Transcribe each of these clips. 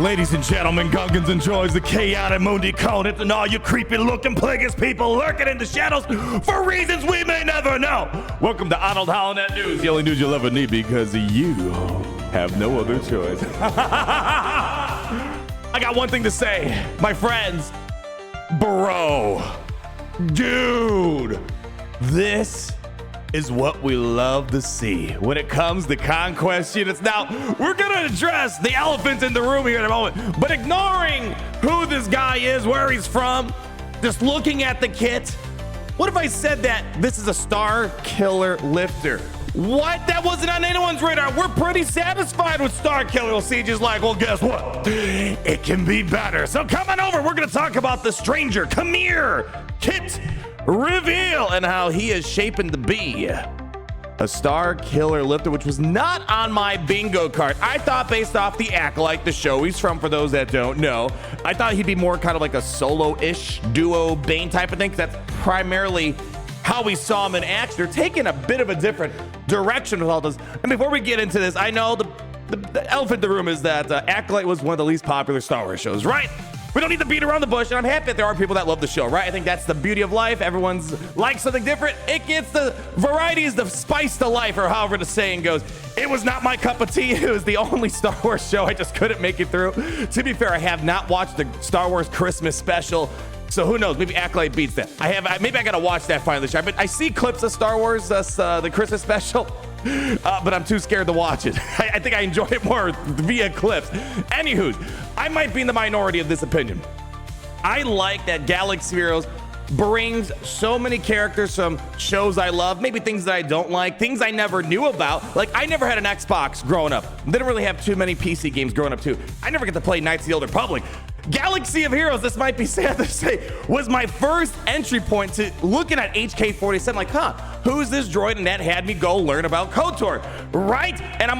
Ladies and gentlemen, Gungans and Joys, the chaotic Mundi Cone, and all you creepy looking plagueis people lurking in the shadows for reasons we may never know. Welcome to Arnold Hollinet News, the only news you'll ever need because you have no other choice. I got one thing to say, my friends. Bro, dude, this is what we love to see when it comes to conquest units. Now, we're gonna address the elephant in the room here in a moment, but ignoring who this guy is, where he's from, just looking at the kit, what if I said that this is a Starkiller lifter? What? That wasn't on anyone's radar. We're pretty satisfied with Starkiller. Well, Siege is like, well, guess what? It can be better. So come on over. We're gonna talk about the stranger, Qimir, kit reveal, and how he is shaping to be a Starkiller lifter, which was not on my bingo card. I thought based off the Acolyte, the show he's from, for those that don't know, I thought he'd be more kind of like a solo-ish duo Bane type of thing. That's primarily how we saw him in action. They're taking a bit of a different direction with all this. And before we get into this, I know the elephant in the room is that Acolyte was one of the least popular Star Wars shows, right? We don't need to beat around the bush, and I'm happy that there are people that love the show, right? I think that's the beauty of life. Everyone's likes something different. It gets the varieties, the spice to life, or however the saying goes. It was not my cup of tea. It was the only Star Wars show I just couldn't make it through. To be fair, I have not watched the Star Wars Christmas special, so who knows? Maybe Acolyte beats that. Maybe I gotta watch that finally this year. But I see clips of Star Wars, the Christmas special, but I'm too scared to watch it. I think I enjoy it more via clips. Anywho, I might be in the minority of this opinion. I like that Galaxy Heroes brings so many characters from shows I love, maybe things that I don't like, things I never knew about. Like, I never had an Xbox growing up. Didn't really have too many PC games growing up too. I never get to play Knights of the Old Republic. Galaxy of Heroes, this might be sad to say, was my first entry point to looking at HK-47, like, who's this droid? And that had me go learn about KOTOR, right? And I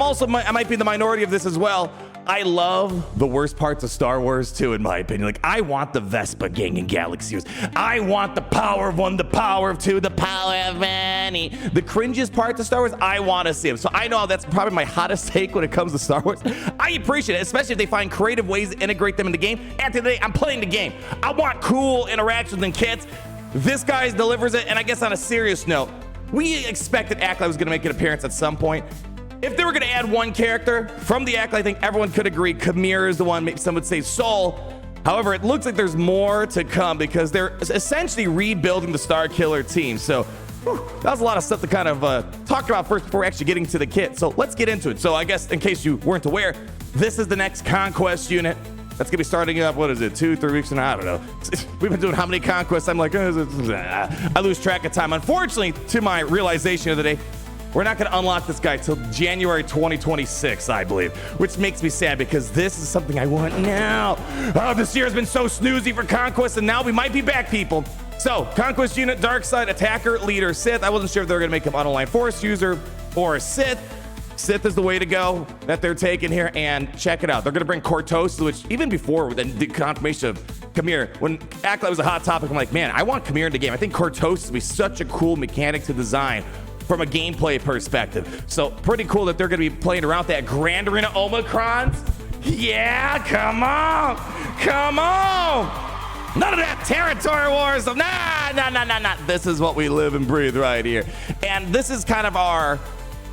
might be in the minority of this as well. I love the worst parts of Star Wars too, in my opinion. Like, I want the Vespa gang in Galaxy Heroes. I want the power of one, the power of two, the power of many. The cringiest parts of Star Wars, I want to see them. So I know that's probably my hottest take when it comes to Star Wars. I appreciate it, especially if they find creative ways to integrate them in the game. At the end of the day, I'm playing the game. I want cool interactions and kits. This guy delivers it, and I guess on a serious note, we expected Acolyte was going to make an appearance at some point. If they were going to add one character from the Acolyte, I think everyone could agree Qimir is the one. Maybe some would say Soul. However, it looks like there's more to come because they're essentially rebuilding the Starkiller team. So that was a lot of stuff to kind of talk about first before actually getting to the kit. So let's get into it. So I guess in case you weren't aware, this is the next conquest unit. That's gonna be starting up, what is it, 2-3 weeks from now? I don't know. We've been doing how many conquests? I'm like, I lose track of time. Unfortunately, to my realization of the day, we're not going to unlock this guy till January 2026, I believe, which makes me sad because this is something I want now. Oh, this year has been so snoozy for Conquest, and now we might be back, people. So, Conquest unit, Dark Side, Attacker, Leader, Sith. I wasn't sure if they were going to make him unaligned Force user or a Sith. Sith is the way to go that they're taking here, and check it out. They're going to bring Cortos, which even before the confirmation of Qimir, when Acolyte was a hot topic, I'm like, man, I want Qimir in the game. I think Cortos would be such a cool mechanic to design from a gameplay perspective. So pretty cool that they're going to be playing around that Grand Arena Omicrons. Yeah, come on. Come on. None of that territory wars. Nah. This is what we live and breathe right here. And this is kind of our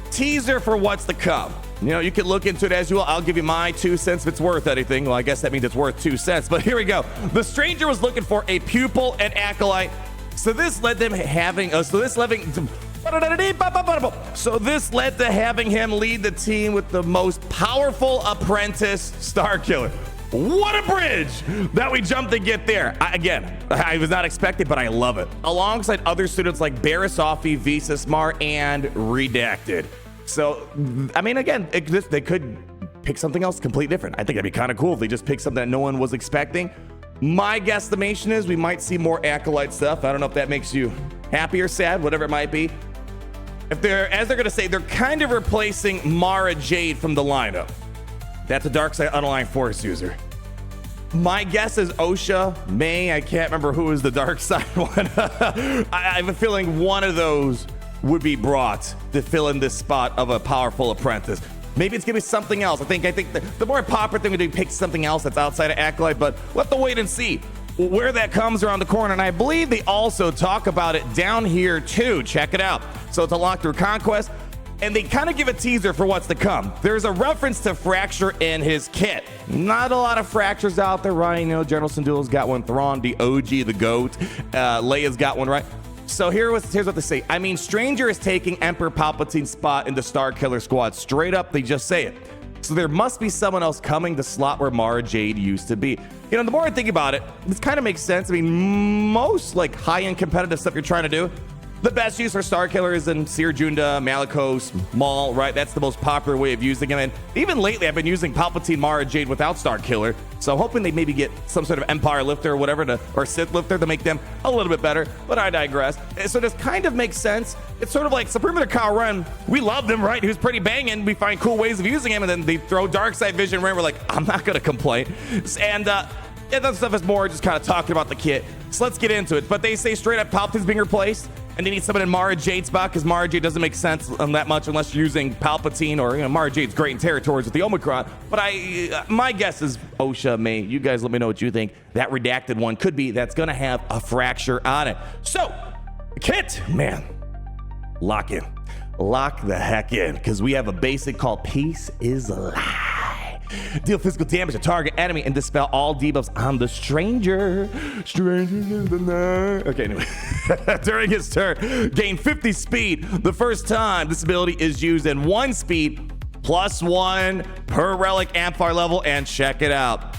teaser for what's to come. You know, you can look into it as you will. I'll give you my 2 cents if it's worth anything. Well, I guess that means it's worth 2 cents. But here we go. The stranger was looking for a pupil and Acolyte. So this led them having So this led to having him lead the team with the most powerful apprentice, Starkiller. What a bridge that we jumped to get there. I was not expecting, but I love it. Alongside other students like Barisofi, Visasmar, and Redacted. So, I mean, again, they could pick something else completely different. I think that'd be kind of cool if they just picked something that no one was expecting. My guesstimation is we might see more Acolyte stuff. I don't know if that makes you happy or sad, whatever it might be. If they're, as they're going to say, they're kind of replacing Mara Jade from the lineup. That's a Dark Side Unaligned Force user. My guess is Osha, May, I can't remember who is the Dark Side one. I have a feeling one of those would be brought to fill in this spot of a powerful apprentice. Maybe it's gonna be something else. I think the more popular thing would be pick something else that's outside of Acolyte, but we'll have to wait and see where that comes around the corner. And I believe they also talk about it down here too. Check it out. So it's a lock through conquest, and they kind of give a teaser for what's to come. There's a reference to Fracture in his kit. Not a lot of Fractures out there, right? You know, General Syndulla's got one, Thrawn, the OG, the GOAT, Leia's got one, right? So here's what they say. I mean, Stranger is taking Emperor Palpatine's spot in the Starkiller squad. Straight up, they just say it. So there must be someone else coming to slot where Mara Jade used to be. You know, the more I think about it, this kind of makes sense. I mean, most like high-end competitive stuff you're trying to do, the best use for Starkiller is in Seer Junda, Malicos, Maul, right? That's the most popular way of using him. And even lately, I've been using Palpatine Mara Jade without Starkiller. So I'm hoping they maybe get some sort of Empire lifter or whatever, or Sith lifter to make them a little bit better. But I digress. So this kind of makes sense. It's sort of like Supreme Leader Kyle Ren. We loved him, right? He was pretty banging. We find cool ways of using him. And then they throw Darkseid Vision Ren. We're like, I'm not going to complain. And yeah, that stuff is more just kind of talking about the kit. So let's get into it. But they say straight up Palpatine's being replaced. And they need someone in Mara Jade's spot because Mara Jade doesn't make sense that much unless you're using Palpatine, or, you know, Mara Jade's great in territories with the Omicron. But my guess is OSHA may. You guys let me know what you think. That redacted one could be that's going to have a Fracture on it. So, kit, man, lock in. Lock the heck in, because we have a basic called Peace is a Lie. Deal physical damage to target enemy and dispel all debuffs on the Stranger. Stranger in the night. Okay, anyway. During his turn, gain 50 speed the first time this ability is used, and 1 speed +1 per relic Amphar level. And check it out.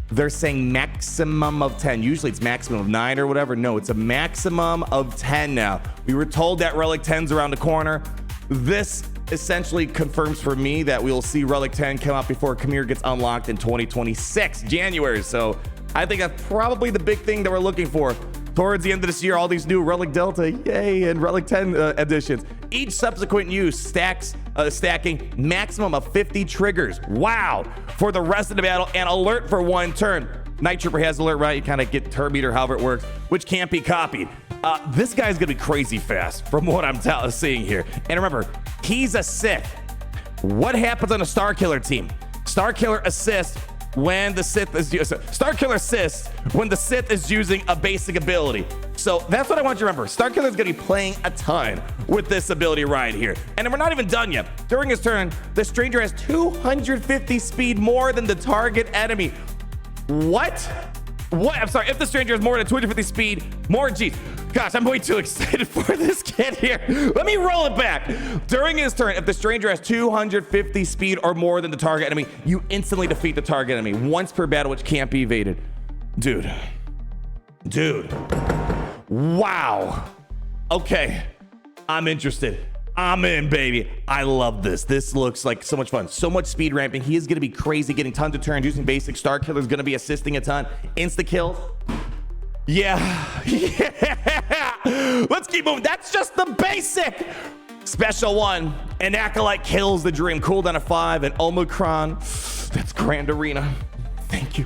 They're saying maximum of 10. Usually it's maximum of 9 or whatever. No, it's a maximum of 10 now. We were told that relic 10's around the corner. This essentially confirms for me that we'll see Relic 10 come out before Qimir gets unlocked in 2026, January. So I think that's probably the big thing that we're looking for. Towards the end of this year, all these new Relic Delta, yay, and Relic 10 additions. Each subsequent use stacking maximum of 50 triggers. Wow. For the rest of the battle, and alert for 1 turn. Night Trooper has alert, right? You kind of get turn meter, however it works, which can't be copied. This guy's gonna be crazy fast from what I'm seeing here. And remember, he's a Sith. What happens on a Starkiller team? Starkiller assists when the Sith is Starkiller assists when the Sith is using a basic ability. So that's what I want you to remember. Starkiller is gonna be playing a ton with this ability right here. And we're not even done yet. During his turn, the Stranger has 250 speed more than the target enemy. What? I'm sorry, if the Stranger has more than 250 speed, more G's. Gosh, I'm way too excited for this kid here. Let me roll it back. During his turn, if the Stranger has 250 speed or more than the target enemy, you instantly defeat the target enemy once per battle, which can't be evaded. Dude. Wow. Okay, I'm interested. I'm in, baby. I love this. This looks like so much fun. So much speed ramping. He is going to be crazy, getting tons of turns using basic. Starkiller is going to be assisting a ton. Insta kills. Yeah. Let's keep moving. That's just the basic. Special 1. An Acolyte kills the Dream. Cooldown of 5. And Omicron. That's Grand Arena. Thank you.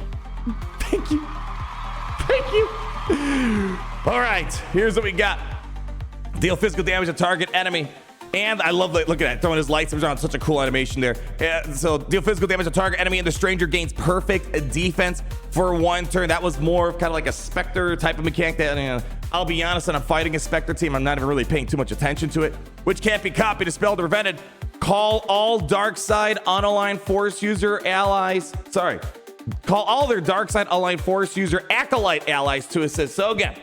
All right. Here's what we got. Deal physical damage to target enemy. And I love look at that, throwing his lightsabers on. Such a cool animation there. So deal physical damage to target enemy, and the Stranger gains perfect defense for 1 turn. That was more of kind of like a Spectre type of mechanic. That I'll be honest, when I'm fighting a Spectre team, I'm not even really paying too much attention to it, which can't be copied, dispelled, or prevented. Call all Darkseid unaligned Force user allies. Call all their Darkseid unaligned Force user Acolyte allies to assist. So again,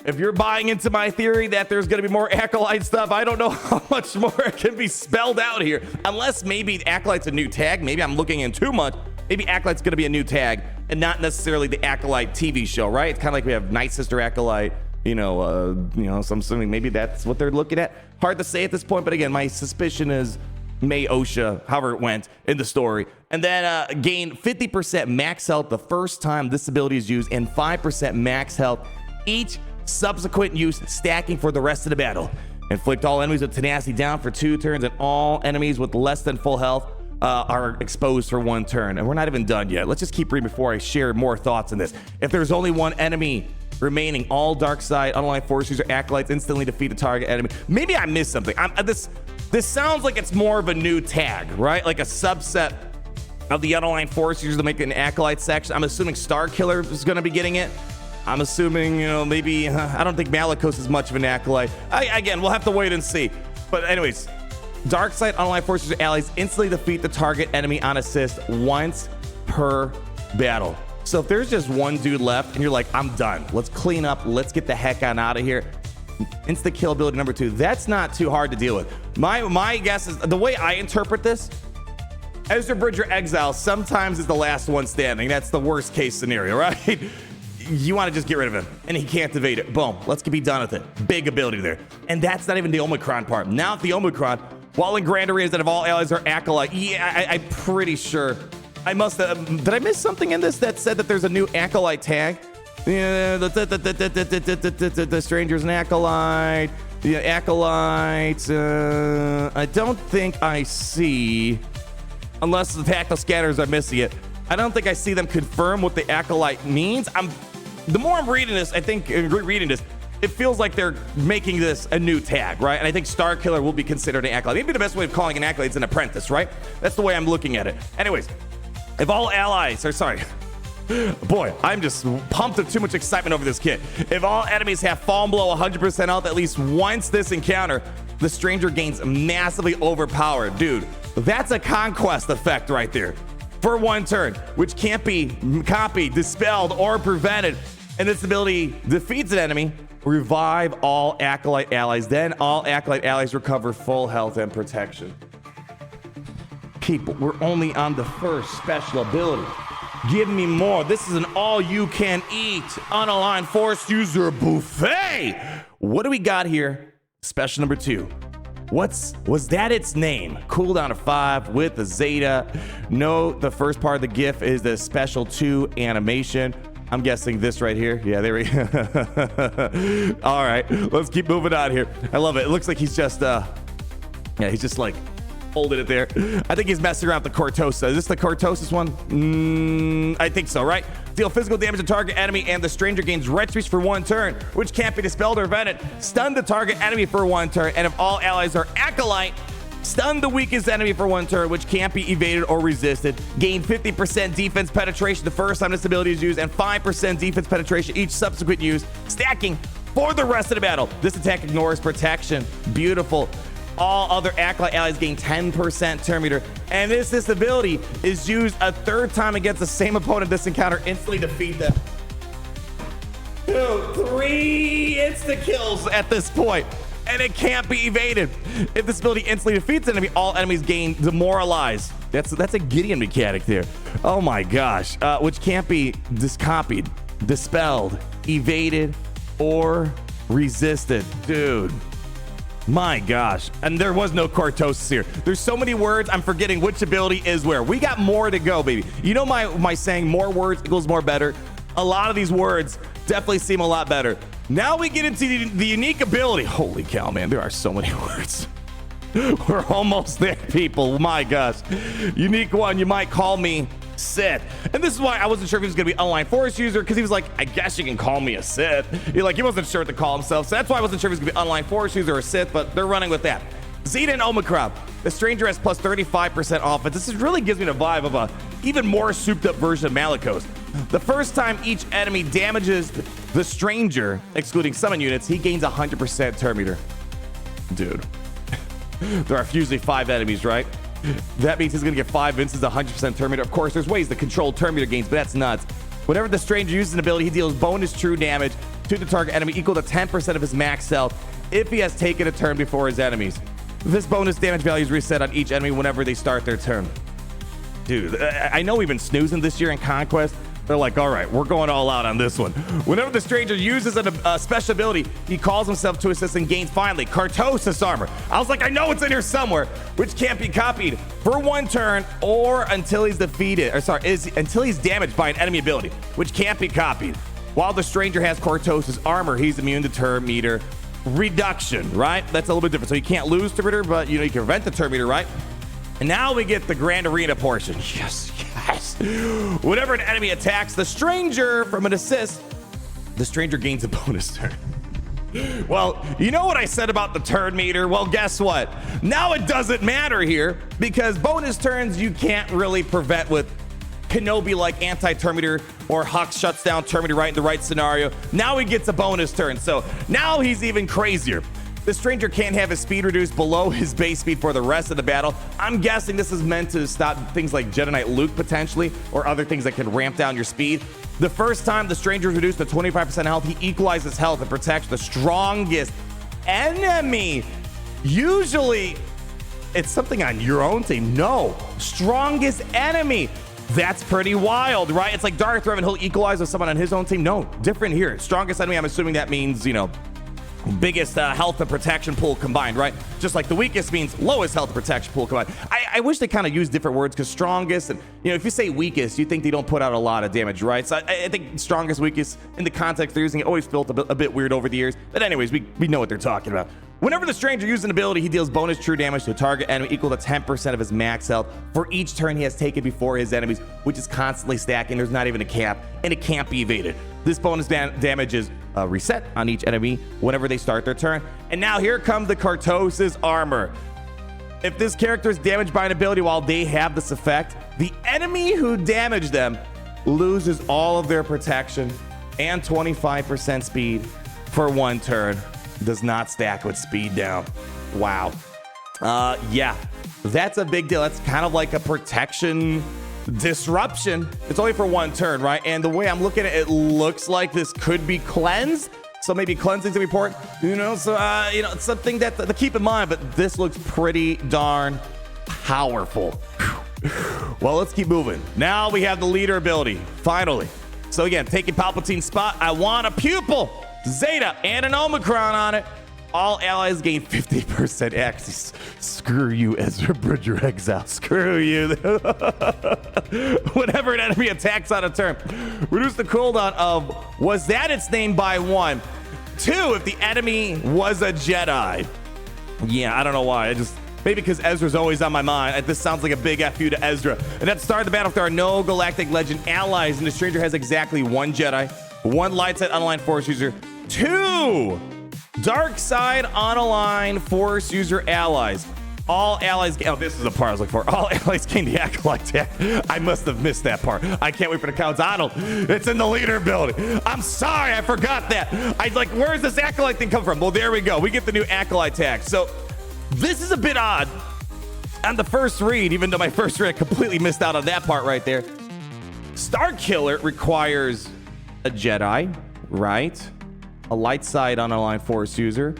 if you're buying into my theory that there's going to be more Acolyte stuff, I don't know how much more can be spelled out here. Unless maybe Acolyte's a new tag. Maybe I'm looking in too much. Maybe Acolyte's going to be a new tag and not necessarily the Acolyte TV show, right? It's kind of like we have Night Sister Acolyte, something. Maybe that's what they're looking at. Hard to say at this point, but again, my suspicion is May OSHA, however it went in the story. And then gain 50% max health the first time this ability is used, and 5% max health each subsequent use, stacking for the rest of the battle. Inflict all enemies with tenacity down for 2 turns, and all enemies with less than full health are exposed for 1 turn. And we're not even done yet. Let's just keep reading before I share more thoughts on this. If there's only 1 enemy remaining, all Darkseid unaligned Force user Acolytes instantly defeat the target enemy. Maybe I missed something. This sounds like it's more of a new tag, right? Like a subset of the underlying force users to make an acolyte section. I'm assuming Starkiller is going to be getting it. I'm assuming, you know, maybe, I don't think Malicos is much of an acolyte. Again, we'll have to wait and see. But anyways, dark side underlying force user allies instantly defeat the target enemy on assist once per battle. So if there's just one dude left and you're like, I'm done, let's clean up, let's get the heck on out of here. Instant kill ability number 2. That's not too hard to deal with. My guess is, the way I interpret this, Ezra Bridger Exile sometimes is the last one standing. That's the worst case scenario, right? You want to just get rid of him and he can't evade it. Boom, let's be done with it. Big ability there. And that's not even the Omicron part. Now the Omicron, while in Grand Arenas that if all allies are acolyte, yeah, I'm pretty sure I must have, did I miss something in this that said that there's a new acolyte tag? Yeah, the stranger's an acolyte. The acolyte, I don't think I see, unless the tactile scanners are missing it. I don't think I see them confirm what the acolyte means. The more I'm reading this, I think reading this, it feels like they're making this a new tag, right? And I think Starkiller will be considered an acolyte. Maybe the best way of calling an acolyte is an apprentice, right? That's the way I'm looking at it. Anyways, if all allies are, sorry, boy, I'm just pumped with too much excitement over this kit. If all enemies have fallen below 100% health at least once this encounter, the stranger gains massively overpowered. Dude, that's a conquest effect right there. For one turn, which can't be copied, dispelled, or prevented. And this ability defeats an enemy, revive all acolyte allies. Then all acolyte allies recover full health and protection. People, we're only on the first special ability. Give me more. This is an all-you-can-eat unaligned force user buffet. What do we got here? Special number 2. Was that its name? Cooldown of 5 with a Zeta. Note the first part of the GIF is the special 2 animation. I'm guessing this right here. Yeah, there we go. All right, let's keep moving on here. I love it. It looks like he's just, yeah, he's just like holding it there. I think he's messing around with the Cortosa. Is this the Cortosis one? I think so, right? Deal physical damage to target enemy, and the stranger gains red trees for 1 turn, which can't be dispelled or prevented. Stun the target enemy for 1 turn, and if all allies are acolyte, stun the weakest enemy for 1 turn, which can't be evaded or resisted. Gain 50% defense penetration the first time this ability is used, and 5% defense penetration each subsequent use, stacking for the rest of the battle. This attack ignores protection. Beautiful. All other acolyte allies gain 10% turn meter, and this ability is used a 3rd time against the same opponent this encounter. Instantly defeat them. 2, 3 insta kills at this point, and it can't be evaded. If this ability instantly defeats an enemy, all enemies gain demoralized. That's a Gideon mechanic there. Oh my gosh, which can't be discopied, dispelled, evaded, or resisted. Dude. My gosh, and there was no Cortosis here. There's so many words, I'm forgetting which ability is where. We got more to go, baby. You know my saying, more words equals more better? A lot of these words definitely seem a lot better. Now we get into the unique ability. Holy cow, man, there are so many words. We're almost there, people. My gosh. Unique one, you might call me SITH. And this is why I wasn't sure if he was going to be online force user, because he was like, I guess you can call me a SITH. He wasn't sure what to call himself. So that's why I wasn't sure if he was going to be online force user or SITH, but they're running with that. Zeta and Omicron. The stranger has plus 35% offense. This really gives me the vibe of a even more souped up version of Malicos. The first time each enemy damages the stranger, excluding summon units, he gains 100% turn meter. Dude. There are usually 5 enemies, right? That means he's going to get 5 instances, 100% turn meter. Of course, there's ways to control turn meter gains, but that's nuts. Whenever the stranger uses an ability, he deals bonus true damage to the target enemy equal to 10% of his max health if he has taken a turn before his enemies. This bonus damage value is reset on each enemy whenever they start their turn. Dude, I know we've been snoozing this year in Conquest. They're like, all right, we're going all out on this one. Whenever the stranger uses a special ability, he calls himself to assist and gains finally Cortosis armor. I was like, I know it's in here somewhere, which can't be copied for 1 turn or until he's defeated, until he's damaged by an enemy ability, which can't be copied. While the stranger has Cortosis armor, he's immune to turn meter reduction, right? That's a little bit different. So you can't lose turn meter, but you can prevent the turn meter, right? And now we get the Grand Arena portion. Yes, yes. Whenever an enemy attacks the stranger from an assist, the stranger gains a bonus turn. Well, you know what I said about the turn meter? Well, guess what? Now it doesn't matter here because bonus turns you can't really prevent with Kenobi like anti-turn meter or Hux shuts down turn meter right in the right scenario. Now he gets a bonus turn. So now he's even crazier. The Stranger can't have his speed reduced below his base speed for the rest of the battle. I'm guessing this is meant to stop things like Jedi Knight Luke potentially or other things that can ramp down your speed. The first time the Stranger is reduced to 25% health, he equalizes health and protects the strongest enemy. Usually it's something on your own team. No, strongest enemy. That's pretty wild, right? It's like Darth Revan, he'll equalize with someone on his own team. No, different here. Strongest enemy, I'm assuming that means, you know, biggest health and protection pool combined, right? Just like the weakest means lowest health and protection pool combined. I wish they kind of use different words because strongest and, you know, if you say weakest, you think they don't put out a lot of damage, right? So I think strongest, weakest in the context they're using it always felt a bit weird over the years. But anyways, we know what they're talking about. Whenever the Stranger uses an ability, he deals bonus true damage to a target enemy equal to 10% of his max health for each turn he has taken before his enemies, which is constantly stacking. There's not even a cap, and it can't be evaded. This bonus damage is reset on each enemy whenever they start their turn. And now here comes the Cartosis armor. If this character is damaged by an ability while they have this effect, the enemy who damaged them loses all of their protection and 25% speed for one turn. Does not stack with speed down. Wow. Yeah, that's a big deal. That's kind of like a protection disruption. It's only for one turn, right? And the way I'm looking at it, it looks like this could be cleansed. So maybe cleansing's gonna be important, you know? So, you know, it's something that to keep in mind, but this looks pretty darn powerful. Well, let's keep moving. Now we have the leader ability, finally. So again, taking Palpatine's spot, I want a pupil. Zeta and an Omicron on it. All allies gain 50% access. Screw you, Ezra Bridger Exile. Screw you. Whenever an enemy attacks on a turn, reduce the cooldown of was that its name by 1. 2, if the enemy was a Jedi. Yeah, I don't know why. Maybe because Ezra's always on my mind. This sounds like a big F you to Ezra. And at the start of the battle, if there are no Galactic Legend allies, and the Stranger has exactly 1 Jedi, 1 light side unaligned Force user, 2 dark side unaligned Force user allies. All allies gain. Oh, this is the part I was looking for. All allies gain the Acolyte tag. I must have missed that part. I can't wait for the count. Donald, it's in the leader ability. I'm sorry, I forgot that. I like, where's this Acolyte thing come from? Well, there we go. We get the new Acolyte tag. So this is a bit odd on the first read, even though my first read I completely missed out on that part right there. Starkiller requires a Jedi, right? A light side unaligned Force user,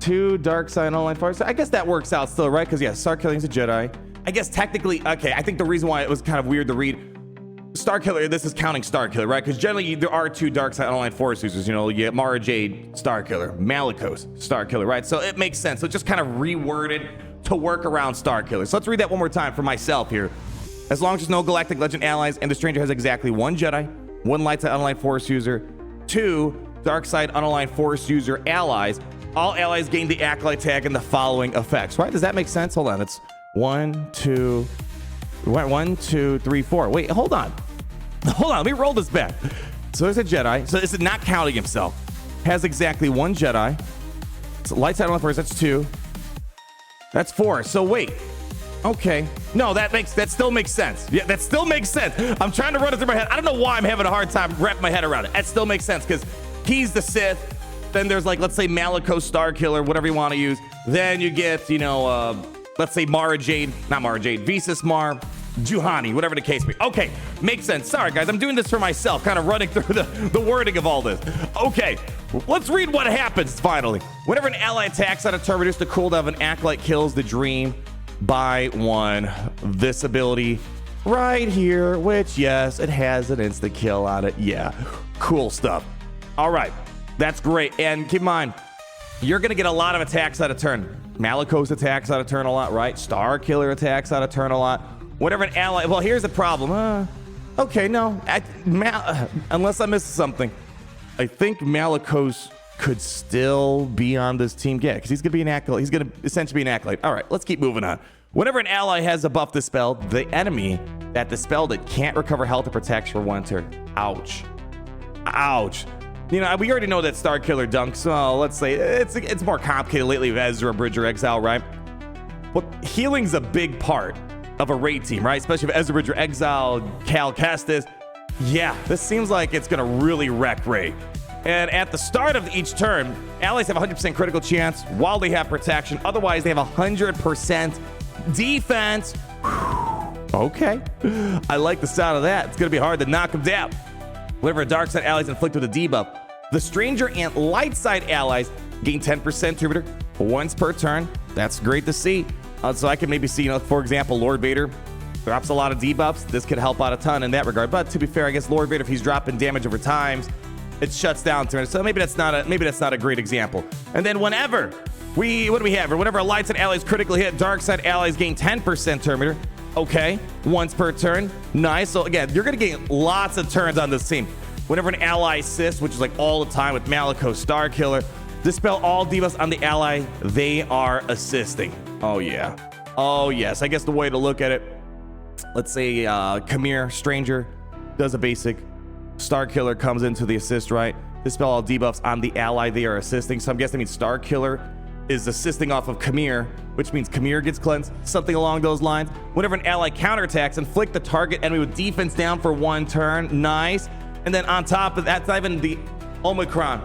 2 dark side unaligned Force. I guess that works out still, right? Because yeah, Starkiller is a Jedi. I guess technically, okay. I think the reason why it was kind of weird to read Starkiller, this is counting Starkiller, right? Because generally there are 2 dark side unaligned Force users. You know, you get Mara Jade, Starkiller, Malicos, Starkiller, right? So it makes sense. So it just kind of reworded to work around Starkiller. So let's read that one more time for myself here. As long as there's no Galactic Legend allies and the Stranger has exactly 1 Jedi, 1 light side unaligned Force user, 2 dark side unaligned Force user allies, all allies gain the Acolyte tag and the following effects, right? Does that make sense? Hold on, it's 1, 2, 3, 4. Wait, hold on, let me roll this back. So there's a Jedi, so this is not counting himself, has exactly 1 Jedi, so light side unaligned Force, that's 2, that's 4. So wait, okay, no, that still makes sense. Yeah, that still makes sense. I'm trying to run it through my head. I don't know why I'm having a hard time wrapping my head around it. That still makes sense because he's the Sith. Then there's like, let's say Malicos, Starkiller, whatever you want to use. Then you get, you know, let's say Mara Jade, not Mara Jade, Visas Mar, Juhani, whatever the case may be. Okay, makes sense. Sorry guys, I'm doing this for myself, kind of running through the wording of all this. Okay, let's read what happens finally. Whenever an ally attacks on a turn, reduce the cooldown of an Acolyte kills the Dream by 1. This ability right here, which yes, it has an insta kill on it. Yeah, cool stuff. All right, that's great. And keep in mind, you're gonna get a lot of attacks out of turn. Malicos attacks out of turn a lot, right? Starkiller attacks out of turn a lot. Whatever an ally. Well, here's the problem. Okay, no, unless I missed something, I think Malicos could still be on this team. Yeah, because he's gonna be an Acolyte. He's gonna essentially be an Acolyte. All right, let's keep moving on. Whenever an ally has a buff dispelled, the enemy that dispelled it can't recover health or protection for 1 turn. Ouch. Ouch. You know, we already know that Starkiller dunks, so let's say it's more complicated lately with Ezra Bridger Exile, right? But healing's a big part of a raid team, right? Especially if Ezra Bridger Exile, Cal Kestis. Yeah, this seems like it's gonna really wreck raid. And at the start of each turn, allies have 100% critical chance while they have protection. Otherwise, they have 100% defense. Okay, I like the sound of that. It's gonna be hard to knock them down. Whenever dark side allies inflict with a debuff, the stranger and light side allies gain 10% turn meter once per turn. That's great to see. So I can maybe see, you know, for example, Lord Vader drops a lot of debuffs. This could help out a ton in that regard. But to be fair, I guess Lord Vader, if he's dropping damage over times, it shuts down turns. So maybe that's not a great example. And then whenever what do we have? Or whenever a light side allies critically hit, dark side allies gain 10% turn meter. Okay, once per turn. Nice. So again, you're gonna gain lots of turns on this team. Whenever an ally assists, which is like all the time with Maliko Starkiller, dispel all debuffs on the ally they are assisting. Oh yeah. Oh yes. I guess the way to look at it, let's say Qimir, Stranger, does a basic. Starkiller comes into the assist, right? Dispel all debuffs on the ally they are assisting. So I'm guessing that means Starkiller is assisting off of Qimir, which means Qimir gets cleansed, something along those lines. Whenever an ally counterattacks, inflict the target enemy with defense down for 1 turn. Nice. And then on top of that, that's not even the Omicron.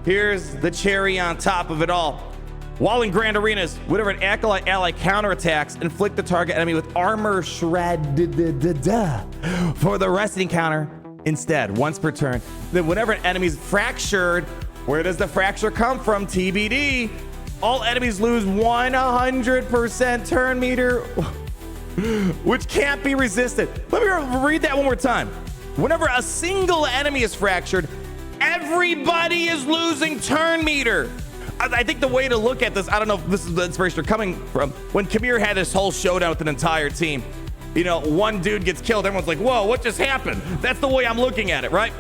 Here's the cherry on top of it all. While in Grand Arenas, whenever an Acolyte ally counterattacks, inflict the target enemy with armor shred for the resting counter instead, once per turn. Then whenever an enemy is fractured, where does the fracture come from? TBD. All enemies lose 100% turn meter, which can't be resisted. Let me read that one more time. Whenever a single enemy is fractured, everybody is losing turn meter. I think the way to look at this, I don't know if this is the inspiration they're coming from, when Qimir had this whole showdown with an entire team, you know, one dude gets killed, everyone's like, whoa, what just happened? That's the way I'm looking at it, right?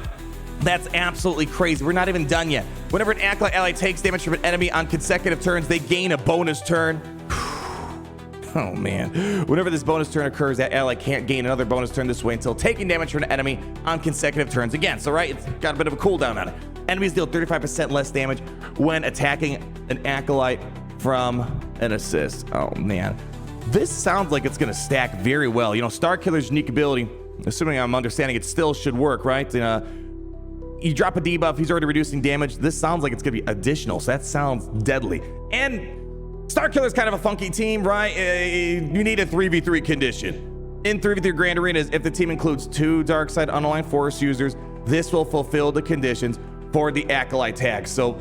That's absolutely crazy. We're not even done yet. Whenever an Acolyte ally takes damage from an enemy on consecutive turns, they gain a bonus turn. Oh man. Whenever this bonus turn occurs, that ally can't gain another bonus turn this way until taking damage from an enemy on consecutive turns again. So right, it's got a bit of a cooldown on it. Enemies deal 35% less damage when attacking an Acolyte from an assist. Oh man. This sounds like it's gonna stack very well. You know, Starkiller's unique ability, assuming I'm understanding it, still should work, right? You drop a debuff, he's already reducing damage. This sounds like it's gonna be additional, so that sounds deadly. And Starkiller's kind of a funky team, right? You need a 3v3 condition. In 3v3 Grand Arenas, if the team includes 2 Darkside Unaligned Force users, this will fulfill the conditions for the Acolyte tag. So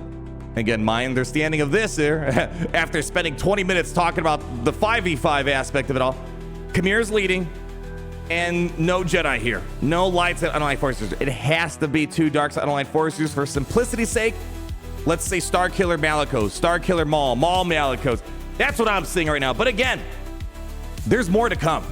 again, my understanding of this here, after spending 20 minutes talking about the 5v5 aspect of it all, Qimir's leading, and no Jedi here. No lights at Unaligned Force users. It has to be 2 Darkside Unaligned Force users for simplicity's sake. Let's say Starkiller Malikos, Starkiller Maul Malikos. That's what I'm seeing right now. But again, there's more to come.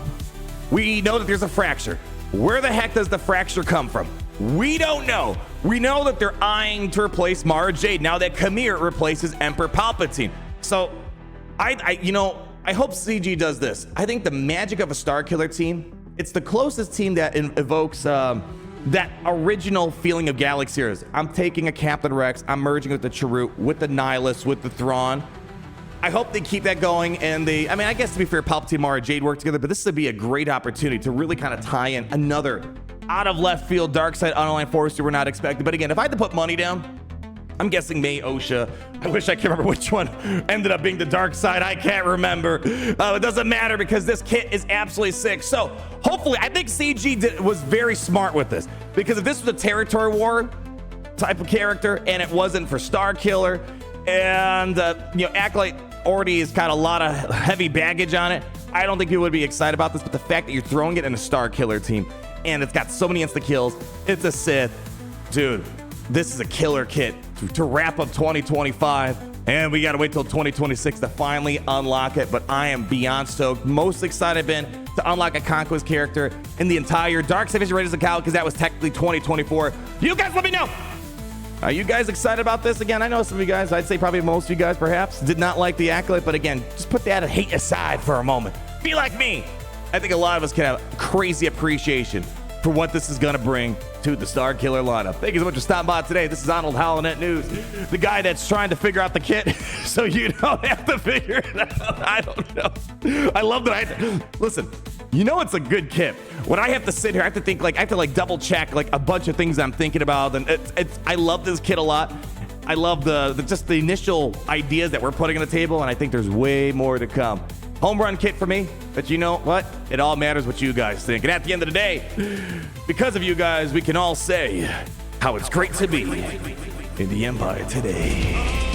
We know that there's a fracture. Where the heck does the fracture come from? We don't know. We know that they're eyeing to replace Mara Jade now that Qimir replaces Emperor Palpatine. So, I hope CG does this. I think the magic of a Starkiller team, it's the closest team that evokes that original feeling of Galaxy Heroes. I'm taking a Captain Rex, I'm merging with the Chirrut, with the Nihilus, with the Thrawn. I hope they keep that going, and I guess to be fair, Palpatine and Mara Jade work together, but this would be a great opportunity to really kind of tie in another out of left field Darkside Unaligned Force we're not expecting. But again, if I had to put money down, I'm guessing May Osha. I wish I could remember which one ended up being the dark side. I can't remember. It doesn't matter because this kit is absolutely sick. So hopefully, I think CG was very smart with this, because if this was a territory war type of character and it wasn't for Starkiller and Acolyte already has got a lot of heavy baggage on it, I don't think people would be excited about this. But the fact that you're throwing it in a Starkiller team and it's got so many insta kills, it's a Sith, dude. This is a killer kit to wrap up 2025, and we gotta wait till 2026 to finally unlock it. But I am beyond stoked. Most excited I've been to unlock a Conquest character in the entire Dark Division Raiders account, because that was technically 2024. You guys let me know. Are you guys excited about this? Again, I know some of you guys, I'd say probably most of you guys perhaps, did not like the Acolyte, but again, just put that hate aside for a moment. Be like me. I think a lot of us can have crazy appreciation for what this is going to bring to the Starkiller lineup. Thank you so much for stopping by today. This is Arnold Howlnet News, the guy that's trying to figure out the kit so you don't have to figure it out. I don't know. I love that. Listen, you know it's a good kit when I have to sit here. I have to think, like, I have to like double check like a bunch of things I'm thinking about, and I love this kit a lot. I love just the initial ideas that we're putting on the table, and I think there's way more to come. Home run kit for me, but you know what? It all matters what you guys think. And at the end of the day, because of you guys, we can all say how it's great to be in the Empire today.